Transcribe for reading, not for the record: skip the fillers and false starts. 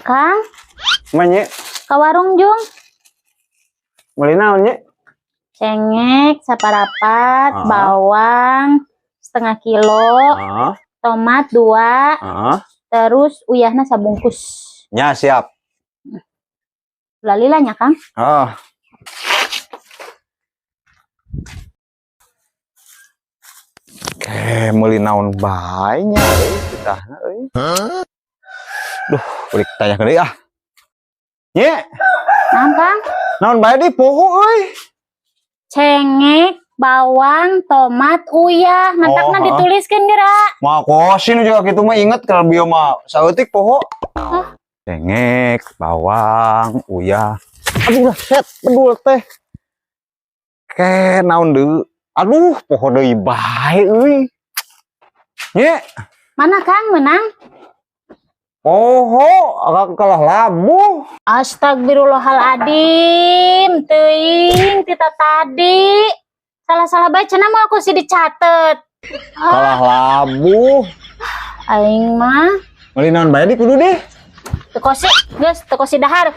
Kang, Manye, ke warung Jung. beli naon nye? Cengek, saparapat, Ah. bawang, setengah kilo, tomat 2, terus uyahna sabungkus. Ya siap. Lalilanya Kang. Meuli naon bae nya kitahna euy. Duh, balik tanya ke deui ah. Nye, Naon Kang? naon bae di poho euy. Cengek, bawang, tomat, uyah. Mantakna dituliskeun geura. Mah kosin juga kitu mah inget kalau bieu mah saeutik poho. Cengek, bawang, uyah. Aduh, set, bedul teh. Naon deui? Aduh, poho deui bae euy. Nye, Mana Kang menang? poho agak kalah labuh. Astagfirullahaladzim, teuing tita tadi. Salah-salah baca nama aku sih dicatet. Kalah labuh. Aing mah Meuli naon bae di kudu deh. teu kosi, geus teu kosi dahar.